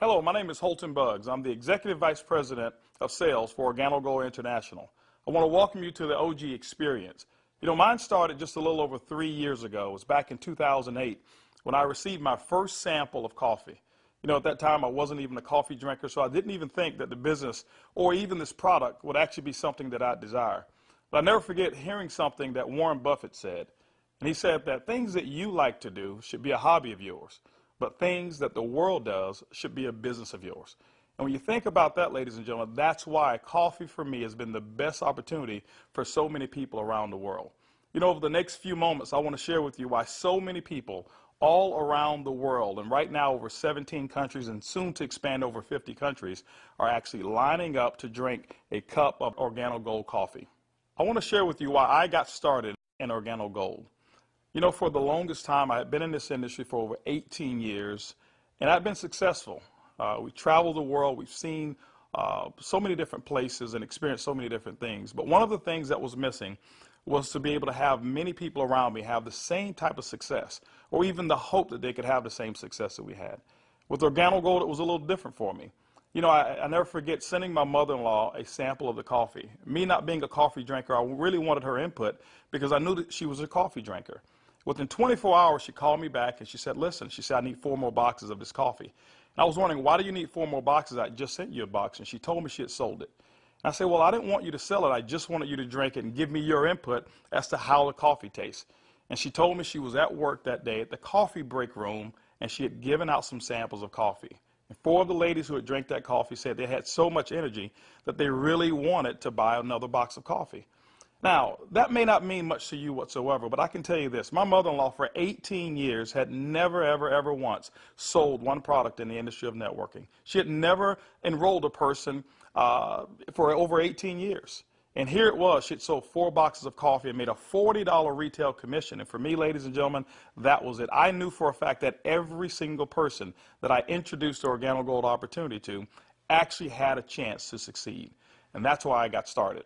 Hello, my name is Holton Buggs. I'm the Executive Vice President of Sales for Organo Gold International. I want to welcome you to the OG experience. Mine started just a little over 3 years ago. It was back in 2008 when I received my first sample of coffee. At that time I wasn't even a coffee drinker, so I didn't even think that the business or even this product would actually be something that I'd desire. But I'll never forget hearing something that Warren Buffett said. And he said that things that you like to do should be a hobby of yours, but things that the world does should be a business of yours. And when you think about that, ladies and gentlemen, that's why coffee for me has been the best opportunity for so many people around the world. Over the next few moments, I want to share with you why so many people all around the world, and right now over 17 countries and soon to expand over 50 countries, are actually lining up to drink a cup of Organo Gold coffee. I want to share with you why I got started in Organo Gold. For the longest time, I had been in this industry for over 18 years, and I've been successful. We traveled the world. We've seen so many different places and experienced so many different things. But one of the things that was missing was to be able to have many people around me have the same type of success, or even the hope that they could have the same success that we had. With Organo Gold, it was a little different for me. I never forget sending my mother-in-law a sample of the coffee. Me not being a coffee drinker, I really wanted her input because I knew that she was a coffee drinker. Within 24 hours, she called me back and she said, listen, she said, I need 4 more boxes of this coffee. And I was wondering, why do you need 4 more boxes? I just sent you a box. And she told me she had sold it. And I said, well, I didn't want you to sell it. I just wanted you to drink it and give me your input as to how the coffee tastes. And she told me she was at work that day at the coffee break room, and she had given out some samples of coffee. And 4 of the ladies who had drank that coffee said they had so much energy that they really wanted to buy another box of coffee. Now, that may not mean much to you whatsoever, but I can tell you this. My mother-in-law for 18 years had never, ever once sold one product in the industry of networking. She had never enrolled a person for over 18 years. And here it was. She had sold 4 boxes of coffee and made a $40 retail commission. And for me, ladies and gentlemen, that was it. I knew for a fact that every single person that I introduced the Organo Gold opportunity to actually had a chance to succeed. And that's why I got started.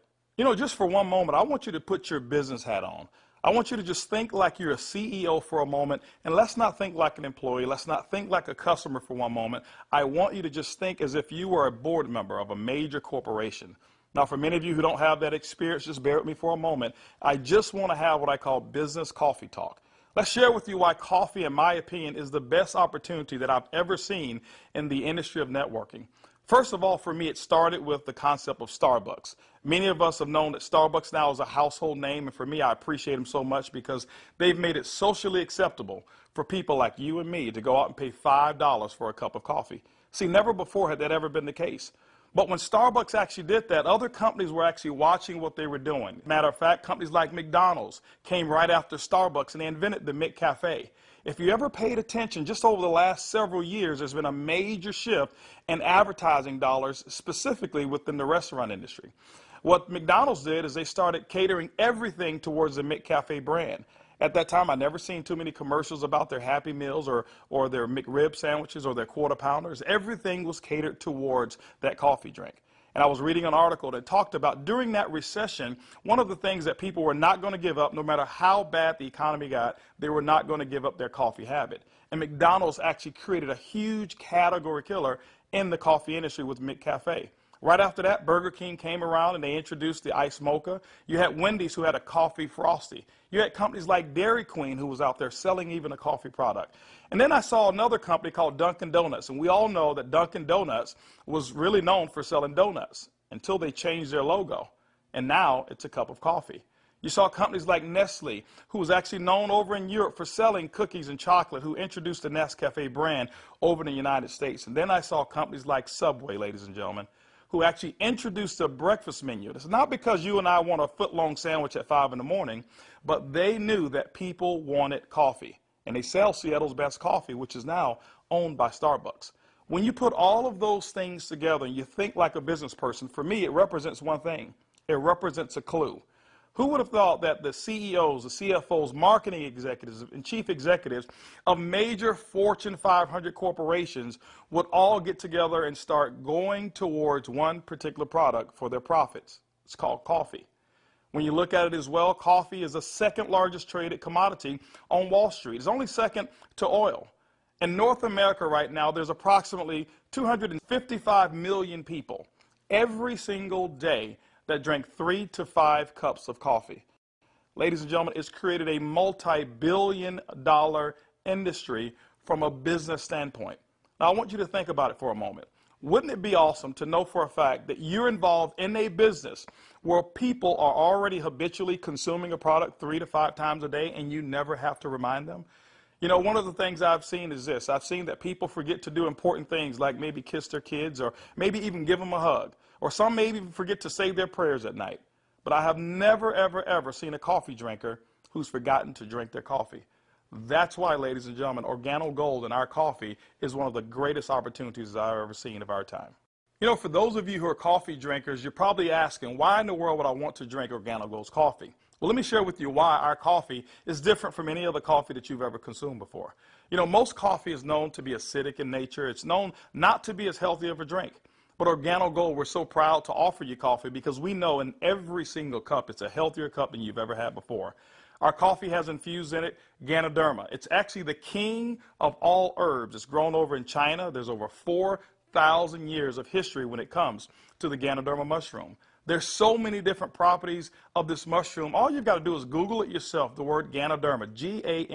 Just for one moment, I want you to put your business hat on. I want you to just think like you're a CEO for a moment, and let's not think like an employee. Let's not think like a customer for one moment. I want you to just think as if you were a board member of a major corporation. Now, for many of you who don't have that experience, just bear with me for a moment. I just want to have what I call business coffee talk. Let's share with you why coffee, in my opinion, is the best opportunity that I've ever seen in the industry of networking. First of all, for me, it started with the concept of Starbucks. Many of us have known that Starbucks now is a household name, and for me, I appreciate them so much because they've made it socially acceptable for people like you and me to go out and pay $5 for a cup of coffee. See, never before had that ever been the case. But when Starbucks actually did that, other companies were actually watching what they were doing. Matter of fact, companies like McDonald's came right after Starbucks, and they invented the McCafe. If you ever paid attention, just over the last several years, there's been a major shift in advertising dollars, specifically within the restaurant industry. What McDonald's did is they started catering everything towards the McCafe brand. At that time, I'd never seen too many commercials about their Happy Meals or their McRib sandwiches or their Quarter Pounders. Everything was catered towards that coffee drink. And I was reading an article that talked about during that recession, one of the things that people were not going to give up, no matter how bad the economy got, they were not going to give up their coffee habit. And McDonald's actually created a huge category killer in the coffee industry with McCafe. Right after that, Burger King came around and they introduced the Iced Mocha. You had Wendy's who had a coffee frosty. You had companies like Dairy Queen who was out there selling even a coffee product. And then I saw another company called Dunkin' Donuts. And we all know that Dunkin' Donuts was really known for selling donuts until they changed their logo. And now it's a cup of coffee. You saw companies like Nestle, who was actually known over in Europe for selling cookies and chocolate, who introduced the Nescafe brand over in the United States. And then I saw companies like Subway, ladies and gentlemen, who actually introduced a breakfast menu. It's not because you and I want a foot-long sandwich at 5 in the morning, but they knew that people wanted coffee. And they sell Seattle's best coffee, which is now owned by Starbucks. When you put all of those things together and you think like a business person, for me, it represents one thing. It represents a clue. Who would have thought that the CEOs, the CFOs, marketing executives, and chief executives of major Fortune 500 corporations would all get together and start going towards one particular product for their profits? It's called coffee. When you look at it as well, coffee is the second largest traded commodity on Wall Street. It's only second to oil. In North America right now, there's approximately 255 million people every single day that drink 3 to 5 cups of coffee. Ladies and gentlemen, it's created a multi-billion-dollar industry from a business standpoint. Now, I want you to think about it for a moment. Wouldn't it be awesome to know for a fact that you're involved in a business where people are already habitually consuming a product 3 to 5 times a day and you never have to remind them? You know, one of the things I've seen is this. I've seen that people forget to do important things like maybe kiss their kids or maybe even give them a hug. Or some maybe even forget to say their prayers at night. But I have never, ever, ever seen a coffee drinker who's forgotten to drink their coffee. That's why, ladies and gentlemen, Organo Gold in our coffee is one of the greatest opportunities I've ever seen of our time. You know, for those of you who are coffee drinkers, you're probably asking, why in the world would I want to drink Organo Gold's coffee? Well, let me share with you why our coffee is different from any other coffee that you've ever consumed before. You know, most coffee is known to be acidic in nature. It's known not to be as healthy of a drink. But Organo Gold, we're so proud to offer you coffee because we know in every single cup it's a healthier cup than you've ever had before. Our coffee has infused in it ganoderma. It's actually the king of all herbs. It's grown over in China. There's over 4,000 years of history when it comes to the ganoderma mushroom. There's so many different properties of this mushroom. All you've got to do is Google it yourself, the word ganoderma, G-A-N-O-D-E-R-M-A,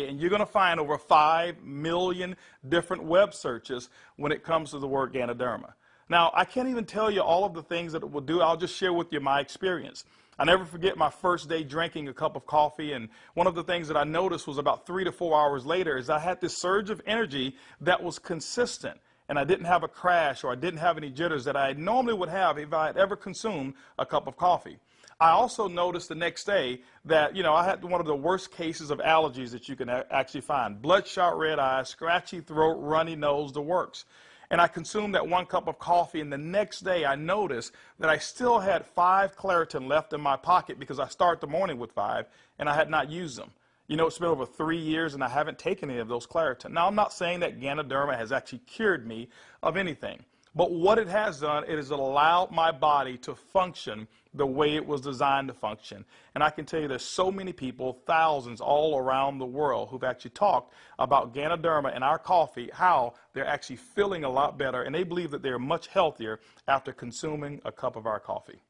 and you're going to find over 5 million different web searches when it comes to the word ganoderma. Now, I can't even tell you all of the things that it will do. I'll just share with you my experience. I never forget my first day drinking a cup of coffee, and one of the things that I noticed was about 3 to 4 hours later is I had this surge of energy that was consistent. And I didn't have a crash or I didn't have any jitters that I normally would have if I had ever consumed a cup of coffee. I also noticed the next day that, I had one of the worst cases of allergies that you can actually find. Bloodshot red eyes, scratchy throat, runny nose, the works. And I consumed that 1 cup of coffee, and the next day I noticed that I still had 5 Claritin left in my pocket because I start the morning with 5 and I had not used them. You know, it's been over 3 years and I haven't taken any of those Claritin. Now, I'm not saying that ganoderma has actually cured me of anything. But what it has done, it has allowed my body to function the way it was designed to function. And I can tell you there's so many people, thousands all around the world, who've actually talked about ganoderma and our coffee, how they're actually feeling a lot better. And they believe that they're much healthier after consuming a cup of our coffee.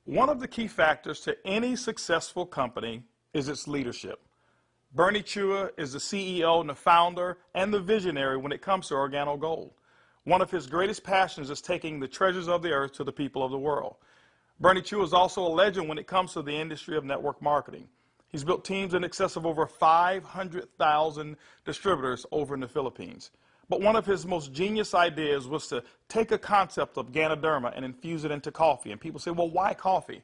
One of the key factors to any successful company is its leadership. Bernie Chua is the CEO and the founder and the visionary when it comes to Organo Gold. One of his greatest passions is taking the treasures of the earth to the people of the world. Bernie Chua is also a legend when it comes to the industry of network marketing. He's built teams in excess of over 500,000 distributors over in the Philippines. But one of his most genius ideas was to take a concept of ganoderma and infuse it into coffee. And people say, well, why coffee?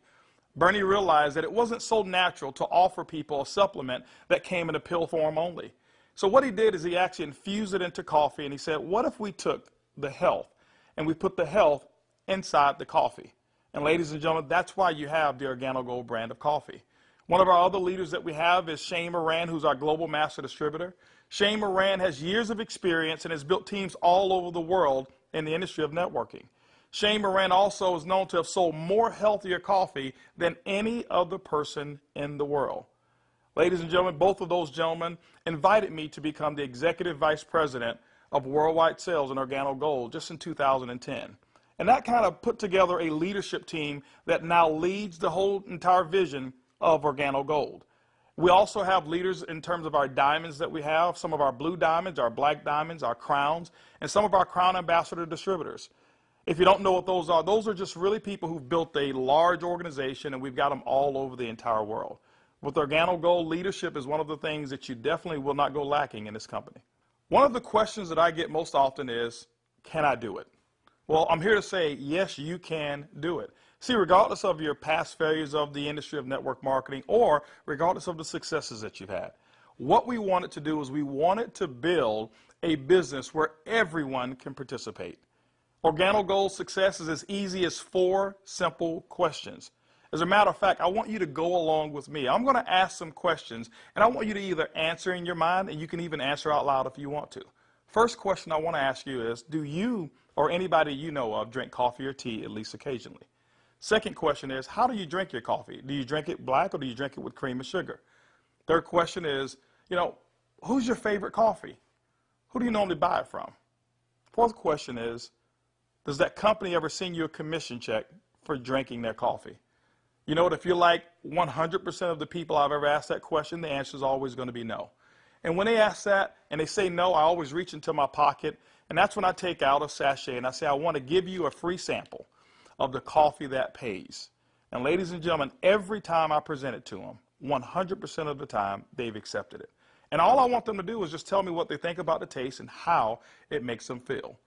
Bernie realized that it wasn't so natural to offer people a supplement that came in a pill form only. So what he did is he actually infused it into coffee, and he said, what if we took the health and we put the health inside the coffee? And ladies and gentlemen, that's why you have the Organo Gold brand of coffee. One of our other leaders that we have is Shane Moran, who's our global master distributor. Shane Moran has years of experience and has built teams all over the world in the industry of networking. Shane Moran also is known to have sold more healthier coffee than any other person in the world. Ladies and gentlemen, both of those gentlemen invited me to become the Executive Vice President of Worldwide Sales in Organo Gold just in 2010. And that kind of put together a leadership team that now leads the whole entire vision of Organo Gold. We also have leaders in terms of our diamonds that we have, some of our blue diamonds, our black diamonds, our crowns, and some of our crown ambassador distributors. If you don't know what those are just really people who've built a large organization, and we've got them all over the entire world. With Organo Gold, leadership is one of the things that you definitely will not go lacking in this company. One of the questions that I get most often is, can I do it? Well, I'm here to say, yes, you can do it. See, regardless of your past failures of the industry of network marketing or regardless of the successes that you've had, what we wanted to do is we wanted to build a business where everyone can participate. Organo Gold's success is as easy as 4 simple questions. As a matter of fact, I want you to go along with me. I'm going to ask some questions, and I want you to either answer in your mind, and you can even answer out loud if you want to. First question I want to ask you is, do you or anybody you know of drink coffee or tea at least occasionally? Second question is, how do you drink your coffee? Do you drink it black or do you drink it with cream and sugar? Third question is, who's your favorite coffee? Who do you normally buy it from? Fourth question is, does that company ever send you a commission check for drinking their coffee? You know what, if you're like 100% of the people I've ever asked that question, the answer is always going to be no. And when they ask that and they say no, I always reach into my pocket, and that's when I take out a sachet and I say, I want to give you a free sample of the coffee that pays. And ladies and gentlemen, every time I present it to them, 100% of the time, they've accepted it. And all I want them to do is just tell me what they think about the taste and how it makes them feel.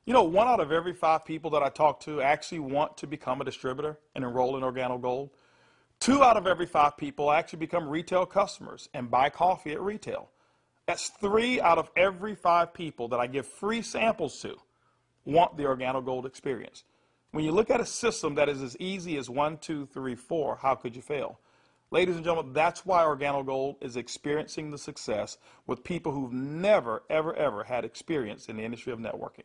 You know, 1 out of every 5 people that I talk to actually want to become a distributor and enroll in Organo Gold. 2 out of every 5 people actually become retail customers and buy coffee at retail. That's 3 out of every 5 people that I give free samples to want the Organo Gold experience. When you look at a system that is as easy as 1, 2, 3, 4, how could you fail? Ladies and gentlemen, that's why Organo Gold is experiencing the success with people who've never, ever, ever had experience in the industry of networking.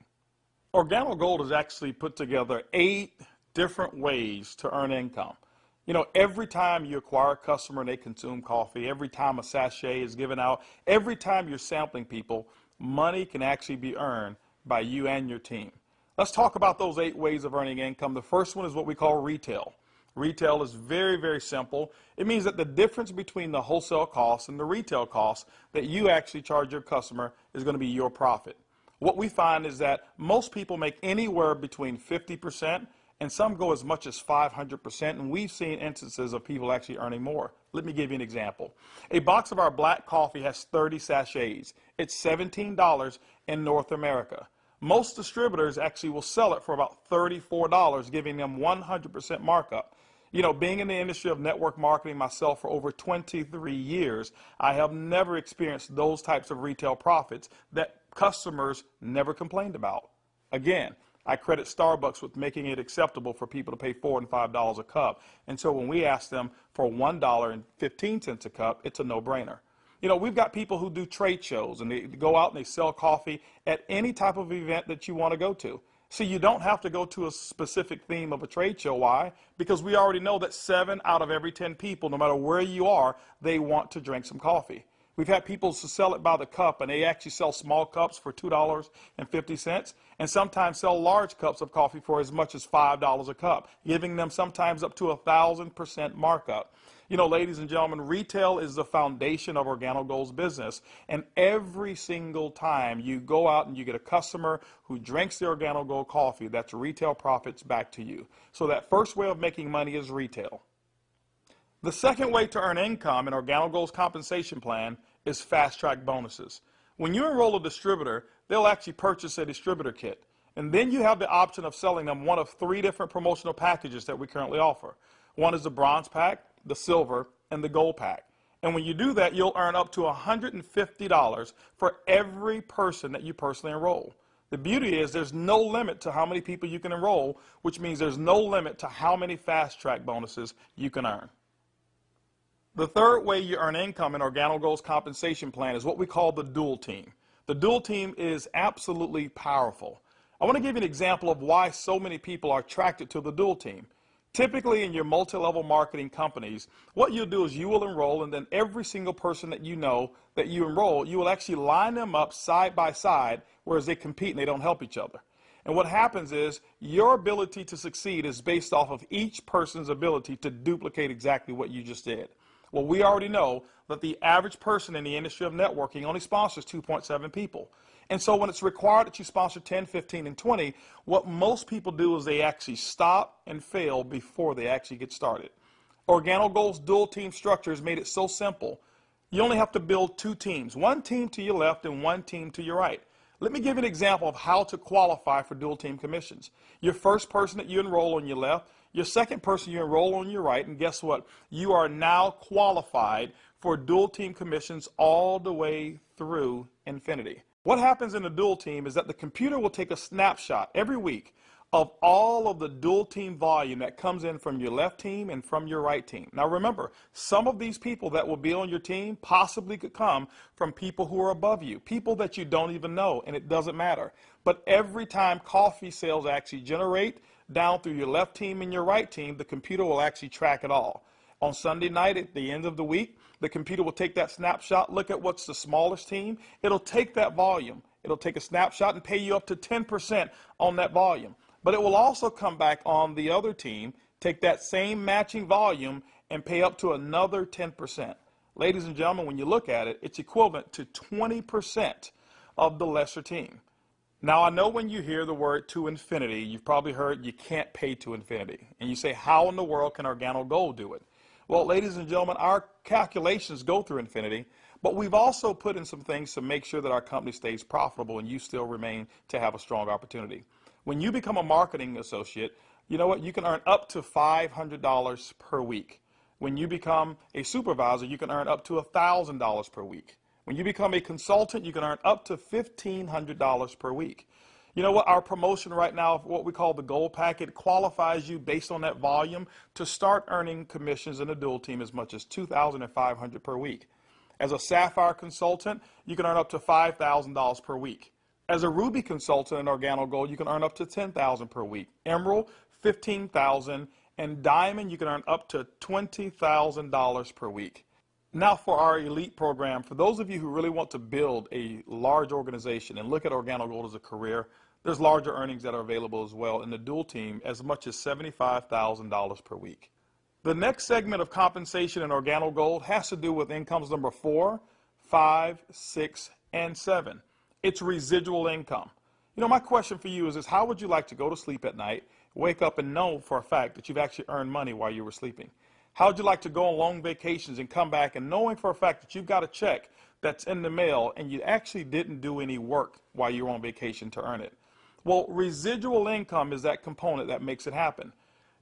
Organo Gold has actually put together 8 different ways to earn income. You know, every time you acquire a customer and they consume coffee, every time a sachet is given out, every time you're sampling people, money can actually be earned by you and your team. Let's talk about those 8 ways of earning income. The first one is what we call retail. Retail is very, very simple. It means that the difference between the wholesale cost and the retail cost that you actually charge your customer is going to be your profit. What we find is that most people make anywhere between 50% and some go as much as 500%, and we've seen instances of people actually earning more. Let me give you an example. A box of our black coffee has 30 sachets. It's $17 in North America. Most distributors actually will sell it for about $34, giving them 100% markup. You know, being in the industry of network marketing myself for over 23 years, I have never experienced those types of retail profits that customers never complained about. Again, I credit Starbucks with making it acceptable for people to pay $4 and $5 a cup. And so when we ask them for $1.15 a cup, it's a no-brainer. You know, we've got people who do trade shows and they go out and they sell coffee at any type of event that you want to go to. See, you don't have to go to a specific theme of a trade show. Why? Because we already know that 7 out of every 10 people, no matter where you are, they want to drink some coffee. We've had people to sell it by the cup, and they actually sell small cups for $2.50 and sometimes sell large cups of coffee for as much as $5 a cup, giving them sometimes up to 1,000% markup. You know, ladies and gentlemen, retail is the foundation of Organo Gold's business, and every single time you go out and you get a customer who drinks the Organo Gold coffee, that's retail profits back to you. So that first way of making money is retail. The second way to earn income in Organo Gold's compensation plan is fast-track bonuses. When you enroll a distributor, they'll actually purchase a distributor kit. And then you have the option of selling them one of 3 different promotional packages that we currently offer. One is the bronze pack, the silver, and the gold pack. And when you do that, you'll earn up to $150 for every person that you personally enroll. The beauty is there's no limit to how many people you can enroll, which means there's no limit to how many fast-track bonuses you can earn. The third way you earn income in Organo Gold's compensation plan is what we call the dual team. The dual team is absolutely powerful. I want to give you an example of why so many people are attracted to the dual team. Typically in your multi-level marketing companies, what you'll do is you will enroll, and then every single person that you know that you enroll, you will actually line them up side by side, whereas they compete and they don't help each other. And what happens is your ability to succeed is based off of each person's ability to duplicate exactly what you just did. Well, we already know that the average person in the industry of networking only sponsors 2.7 people. And so when it's required that you sponsor 10, 15, and 20, what most people do is they actually stop and fail before they actually get started. Organo Gold's dual team structure has made it so simple. You only have to build 2 teams, 1 team to your left and 1 team to your right. Let me give you an example of how to qualify for dual team commissions. Your first person that you enroll on your left, your second person you enroll on your right, and guess what? You are now qualified for dual team commissions all the way through infinity. What happens in a dual team is that the computer will take a snapshot every week of all of the dual team volume that comes in from your left team and from your right team. Now remember, some of these people that will be on your team possibly could come from people who are above you, people that you don't even know, and it doesn't matter. But every time coffee sales actually generate down through your left team and your right team, the computer will actually track it all. On Sunday night at the end of the week, the computer will take that snapshot, look at what's the smallest team. It'll take that volume. It'll take a snapshot and pay you up to 10% on that volume. But it will also come back on the other team, take that same matching volume, and pay up to another 10%. Ladies and gentlemen, when you look at it, it's equivalent to 20% of the lesser team. Now, I know when you hear the word to infinity, you've probably heard you can't pay to infinity. And you say, how in the world can Organo Gold do it? Well, ladies and gentlemen, our calculations go through infinity, but we've also put in some things to make sure that our company stays profitable and you still remain to have a strong opportunity. When you become a marketing associate, you know what? You can earn up to $500 per week. When you become a supervisor, you can earn up to $1,000 per week. When you become a consultant, you can earn up to $1,500 per week. You know what? Our promotion right now, what we call the Gold Packet, qualifies you based on that volume to start earning commissions in a dual team as much as $2,500 per week. As a Sapphire consultant, you can earn up to $5,000 per week. As a Ruby consultant in Organo Gold, you can earn up to $10,000 per week. Emerald, $15,000, and Diamond, you can earn up to $20,000 per week. Now for our elite program, for those of you who really want to build a large organization and look at Organo Gold as a career, there's larger earnings that are available as well in the dual team, as much as $75,000 per week. The next segment of compensation in Organo Gold has to do with incomes number 4, 5, 6, and 7. It's residual income. You know, my question for you is how would you like to go to sleep at night, wake up and know for a fact that you've actually earned money while you were sleeping? How would you like to go on long vacations and come back and knowing for a fact that you've got a check that's in the mail and you actually didn't do any work while you were on vacation to earn it? Well, residual income is that component that makes it happen.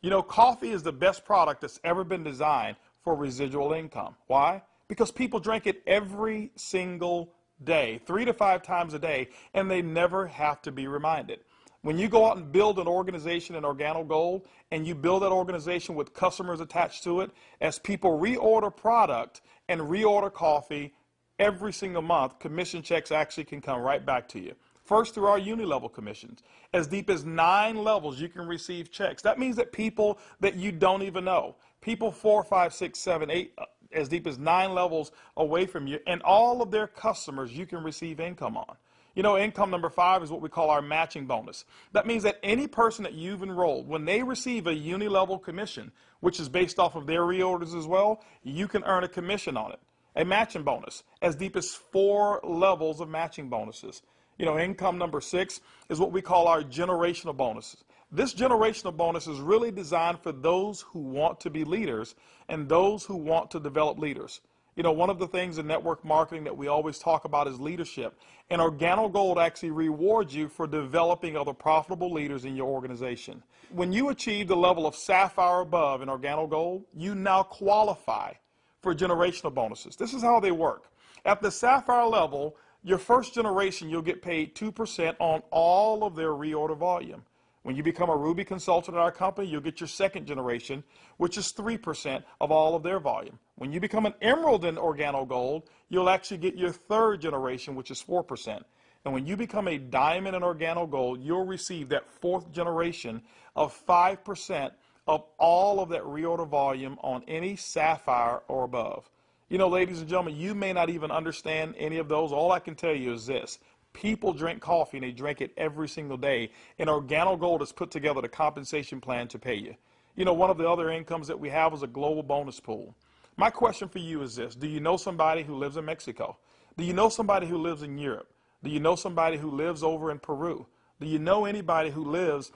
You know, coffee is the best product that's ever been designed for residual income. Why? Because people drink it every single day, 3 to 5 times a day, and they never have to be reminded. When you go out and build an organization in Organo Gold, and you build that organization with customers attached to it, as people reorder product and reorder coffee every single month, commission checks actually can come right back to you. First, through our uni-level commissions. As deep as 9 levels, you can receive checks. That means that people that you don't even know, people 4, 5, 6, 7, 8, as deep as 9 levels away from you, and all of their customers you can receive income on. You know, income number 5 is what we call our matching bonus. That means that any person that you've enrolled, when they receive a uni-level commission, which is based off of their reorders as well, you can earn a commission on it. A matching bonus, as deep as 4 levels of matching bonuses. You know, income number 6 is what we call our generational bonuses. This generational bonus is really designed for those who want to be leaders and those who want to develop leaders. You know, one of the things in network marketing that we always talk about is leadership. And Organo Gold actually rewards you for developing other profitable leaders in your organization. When you achieve the level of Sapphire above in Organo Gold, you now qualify for generational bonuses. This is how they work. At the Sapphire level, your first generation, you'll get paid 2% on all of their reorder volume. When you become a Ruby consultant at our company, you'll get your second generation, which is 3% of all of their volume. When you become an Emerald in Organo Gold, you'll actually get your third generation, which is 4%. And when you become a Diamond in Organo Gold, you'll receive that fourth generation of 5% of all of that reorder volume on any Sapphire or above. You know, ladies and gentlemen, you may not even understand any of those. All I can tell you is this. People drink coffee, and they drink it every single day. And Organo Gold has put together the compensation plan to pay you. You know, one of the other incomes that we have is a global bonus pool. My question for you is this. Do you know somebody who lives in Mexico? Do you know somebody who lives in Europe? Do you know somebody who lives over in Peru? Do you know anybody who lives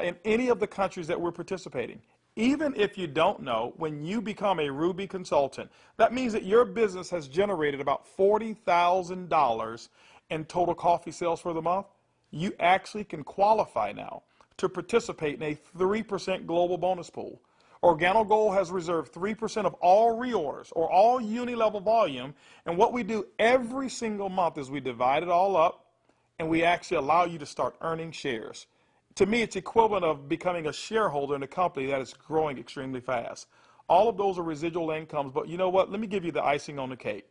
in any of the countries that we're participating? Even if you don't know, when you become a Ruby consultant, that means that your business has generated about $40,000 in total coffee sales for the month. You actually can qualify now to participate in a 3% global bonus pool. Organo Gold has reserved 3% of all reorders or all uni-level volume, and what we do every single month is we divide it all up, and we actually allow you to start earning shares. To me, it's equivalent of becoming a shareholder in a company that is growing extremely fast. All of those are residual incomes, but you know what? Let me give you the icing on the cake.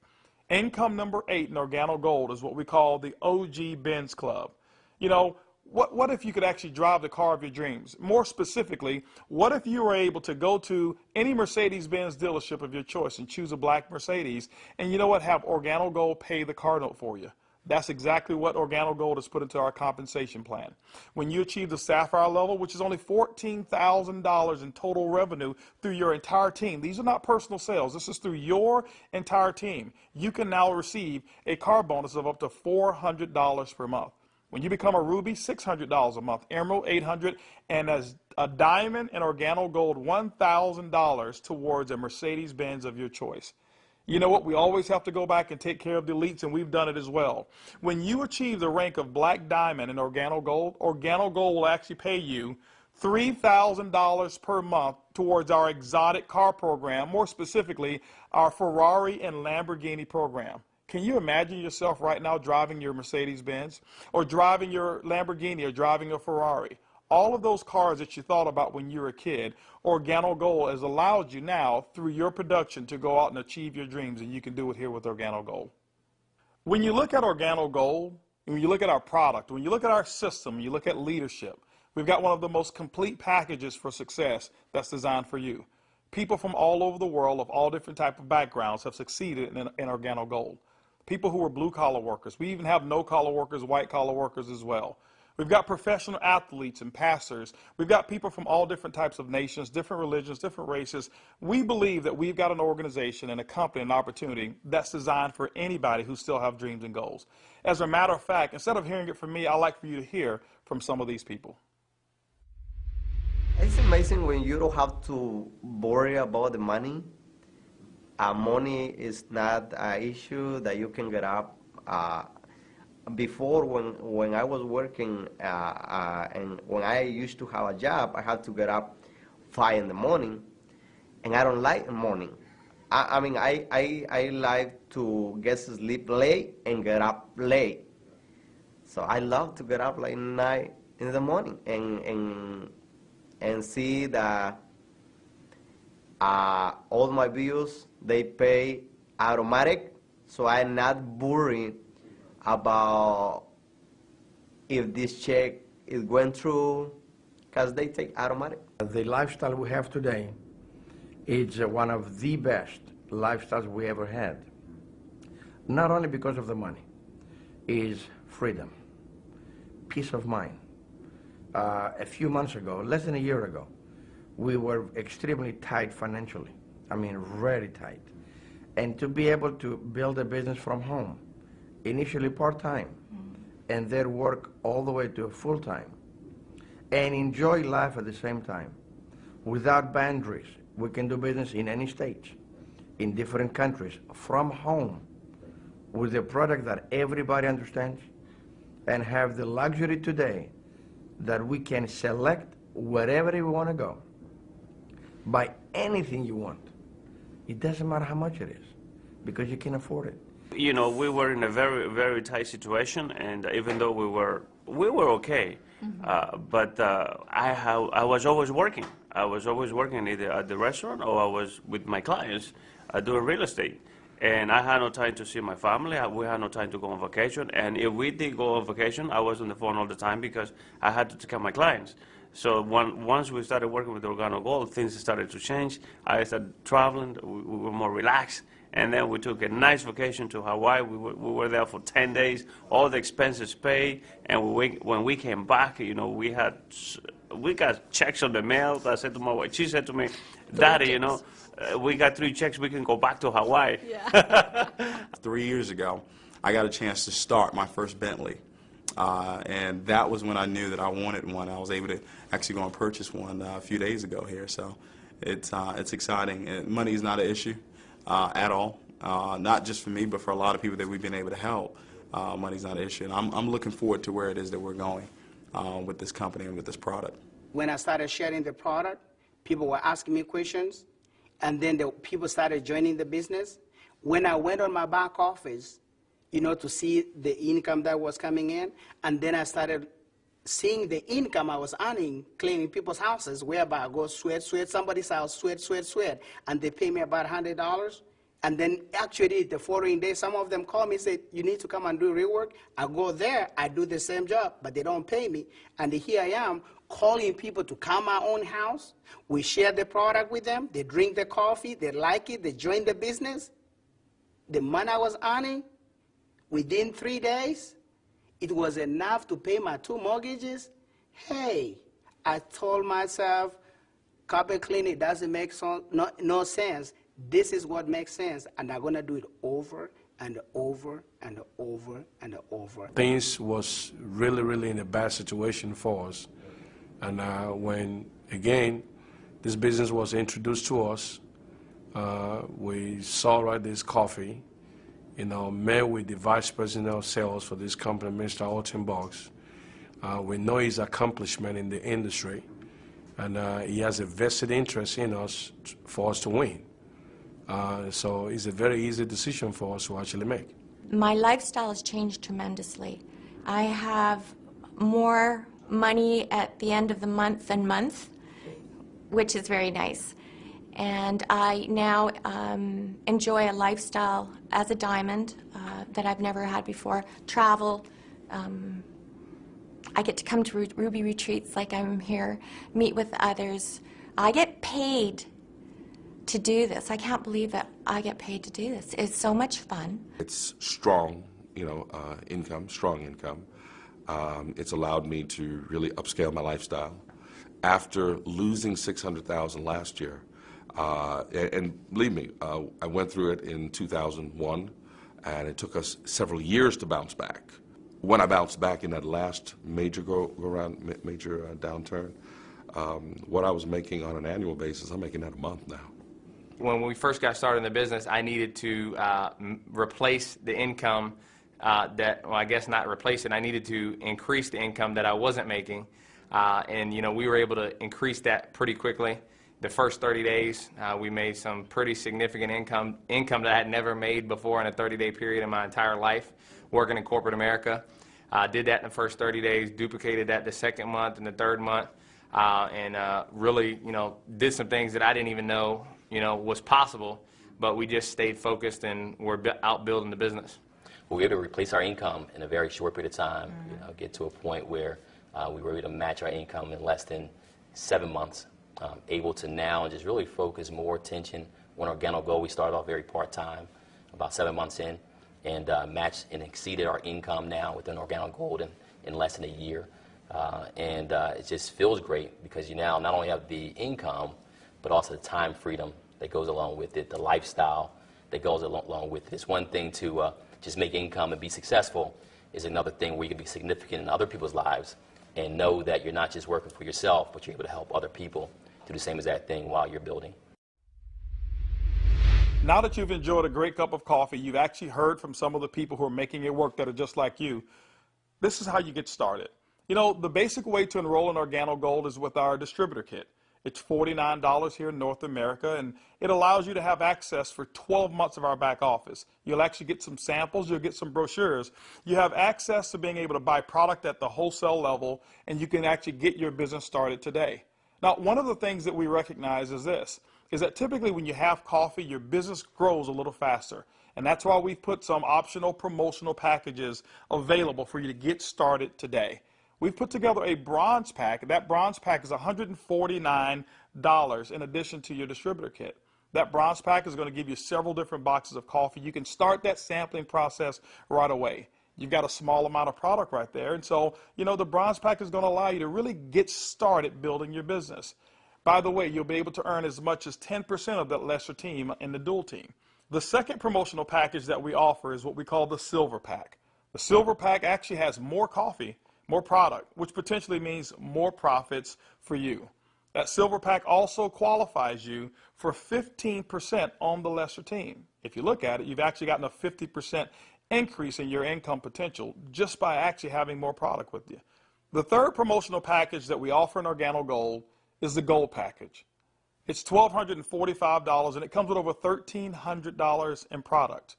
Income number 8 in Organo Gold is what we call the OG Benz Club. You know, What if you could actually drive the car of your dreams? More specifically, what if you were able to go to any Mercedes-Benz dealership of your choice and choose a black Mercedes, and you know what, have Organo Gold pay the car note for you? That's exactly what Organo Gold has put into our compensation plan. When you achieve the Sapphire level, which is only $14,000 in total revenue through your entire team, these are not personal sales, this is through your entire team, you can now receive a car bonus of up to $400 per month. When you become a Ruby, $600 a month, Emerald, $800, and as a Diamond and Organo Gold, $1,000 towards a Mercedes-Benz of your choice. You know what? We always have to go back and take care of the elites, and we've done it as well. When you achieve the rank of Black Diamond in Organo Gold will actually pay you $3,000 per month towards our exotic car program, more specifically, our Ferrari and Lamborghini program. Can you imagine yourself right now driving your Mercedes-Benz or driving your Lamborghini or driving a Ferrari? All of those cars that you thought about when you were a kid, Organo Gold has allowed you now through your production to go out and achieve your dreams, and you can do it here with Organo Gold. When you look at Organo Gold, when you look at our product, when you look at our system, you look at leadership, we've got one of the most complete packages for success that's designed for you. People from all over the world of all different types of backgrounds have succeeded in Organo Gold. People who are blue-collar workers. We even have no-collar workers, white-collar workers as well. We've got professional athletes and pastors. We've got people from all different types of nations, different religions, different races. We believe that we've got an organization and a company, an opportunity that's designed for anybody who still have dreams and goals. As a matter of fact, instead of hearing it from me, I'd like for you to hear from some of these people. It's amazing when you don't have to worry about the money. Money is not an issue that you can get up. Before, when I was working and when I used to have a job, I had to get up 5 in the morning, and I don't like the morning. I mean, I like to get to sleep late and get up late. So I love to get up like 9 in the morning and see that all my bills, they pay automatic, so I'm not worried about if this check is going through, because they take automatic. The lifestyle we have today is one of the best lifestyles we ever had. Not only because of the money, is freedom, peace of mind. A few months ago, less than a year ago, we were extremely tight financially. I mean, very tight. And to be able to build a business from home, initially part-time, and then work all the way to full-time, and enjoy life at the same time, without boundaries. We can do business in any state, in different countries, from home, with a product that everybody understands, and have the luxury today that we can select wherever we want to go, buy anything you want. It doesn't matter how much it is, because you can afford it. You know, we were in a very, very tight situation, and even though we were okay, but I was always working. I was always working either at the restaurant or I was with my clients doing real estate. And I had no time to see my family. We had no time to go on vacation. And if we did go on vacation, I was on the phone all the time because I had to take care of my clients. So once we started working with Organo Gold, things started to change. I started traveling. We were more relaxed. And then we took a nice vacation to Hawaii. We were there for 10 days, all the expenses paid. And when we came back, you know, we got checks on the mail. I said to my wife, she said to me, Daddy, you know, we got 3 checks, we can go back to Hawaii. Yeah. 3 years ago, I got a chance to start my first Bentley. And that was when I knew that I wanted one. I was able to actually go and purchase one a few days ago here. So it's exciting. Money is not an issue at all. Not just for me, but for a lot of people that we've been able to help. Money's not an issue. And I'm looking forward to where it is that we're going with this company and with this product. When I started sharing the product, people were asking me questions, and then the people started joining the business. When I went on my back office, you know, to see the income that was coming in, and then I started seeing the income I was earning cleaning people's houses, whereby I go sweat somebody's house, sweat, and they pay me about $100. And then actually the following day, some of them call me and say, you need to come and do rework. I go there, I do the same job, but they don't pay me. And here I am calling people to come my own house. We share the product with them. They drink the coffee. They like it. They join the business. The money I was earning, within 3 days, it was enough to pay my 2 mortgages. Hey, I told myself, carpet cleaning doesn't make no sense. This is what makes sense, and I'm going to do it over and over and over and over. Things was really, really in a bad situation for us. And when, again, this business was introduced to us, we saw this coffee, met with the vice president of sales for this company, Mr. Alton Boggs. We know his accomplishment in the industry, and he has a vested interest in us for us to win. So it's a very easy decision for us to actually make. My lifestyle has changed tremendously. I have more money at the end of the month, which is very nice. And I now enjoy a lifestyle as a diamond that I've never had before. Travel. I get to come to Ruby retreats like I'm here, meet with others. I get paid to do this. I can't believe that I get paid to do this. It's so much fun. It's strong, income, strong income. It's allowed me to really upscale my lifestyle. After losing $600,000 last year, and believe me, I went through it in 2001, and it took us several years to bounce back. When I bounced back in that last major downturn, what I was making on an annual basis, I'm making that a month now. When we first got started in the business, I needed to replace the income I guess not replace it. I needed to increase the income that I wasn't making. And we were able to increase that pretty quickly. The first 30 days, we made some pretty significant income that I had never made before in a 30-day period in my entire life working in corporate America. Did that in the first 30 days, duplicated that the second month and the third month, and really, did some things that I didn't even know, was possible, but we just stayed focused and we're out building the business. We were able to replace our income in a very short period of time, get to a point where we were able to match our income in less than 7 months, able to now just really focus more attention on Organo Gold. We started off very part-time, about 7 months in, and matched and exceeded our income now within Organo Gold in less than a year. It just feels great because you now not only have the income, but also the time freedom that goes along with it, the lifestyle that goes along with it. It's one thing to just make income and be successful, is another thing where you can be significant in other people's lives and know that you're not just working for yourself, but you're able to help other people do the same exact thing while you're building. Now that you've enjoyed a great cup of coffee, you've actually heard from some of the people who are making it work that are just like you. This is how you get started. The basic way to enroll in Organo Gold is with our distributor kit. It's $49 here in North America, and it allows you to have access for 12 months of our back office. You'll actually get some samples, you'll get some brochures. You have access to being able to buy product at the wholesale level, and you can actually get your business started today. Now, one of the things that we recognize is this, is that typically when you have coffee, your business grows a little faster. And that's why we've put some optional promotional packages available for you to get started today. We've put together a bronze pack. That bronze pack is $149 in addition to your distributor kit. That bronze pack is going to give you several different boxes of coffee. You can start that sampling process right away. You've got a small amount of product right there. And so, the bronze pack is going to allow you to really get started building your business. By the way, you'll be able to earn as much as 10% of that lesser team in the dual team. The second promotional package that we offer is what we call the silver pack. The silver pack actually has more coffee, more product, which potentially means more profits for you. That silver pack also qualifies you for 15% on the lesser team. If you look at it, you've actually gotten a 50% increase in your income potential just by actually having more product with you. The third promotional package that we offer in Organo Gold is the Gold package. It's $1,245 and it comes with over $1,300 in product.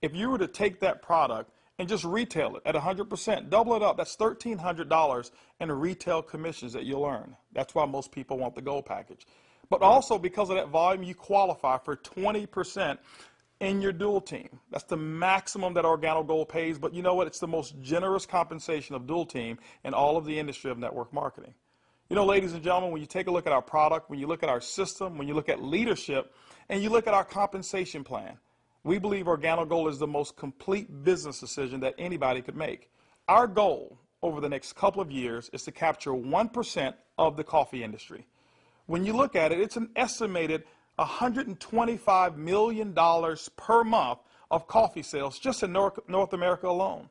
If you were to take that product and just retail it at 100%, double it up, that's $1,300 in retail commissions that you'll earn. That's why most people want the Gold package. But also because of that volume, you qualify for 20% in your dual team. That's the maximum that Organo Gold pays, but you know what? It's the most generous compensation of dual team in all of the industry of network marketing. You know, ladies and gentlemen, when you take a look at our product, when you look at our system, when you look at leadership, and you look at our compensation plan, we believe Organo Gold is the most complete business decision that anybody could make. Our goal over the next couple of years is to capture 1% of the coffee industry. When you look at it, it's an estimated $125 million per month of coffee sales just in North America alone.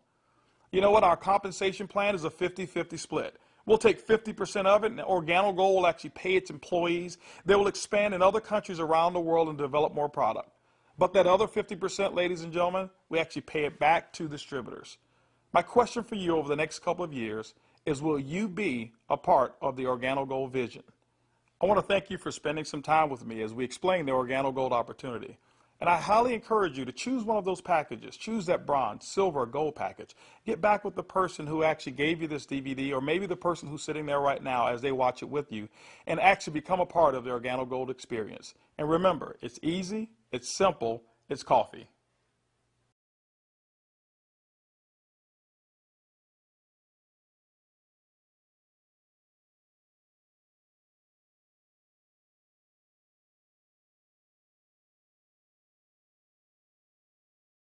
You know what? Our compensation plan is a 50-50 split. We'll take 50% of it, and Organo Gold will actually pay its employees. They will expand in other countries around the world and develop more product. But that other 50%, ladies and gentlemen, we actually pay it back to distributors. My question for you over the next couple of years is, will you be a part of the Organo Gold vision? I want to thank you for spending some time with me as we explain the Organo Gold opportunity. And I highly encourage you to choose one of those packages. Choose that bronze, silver, or gold package. Get back with the person who actually gave you this DVD, or maybe the person who's sitting there right now as they watch it with you, and actually become a part of the Organo Gold experience. And remember, it's easy, it's simple, it's coffee.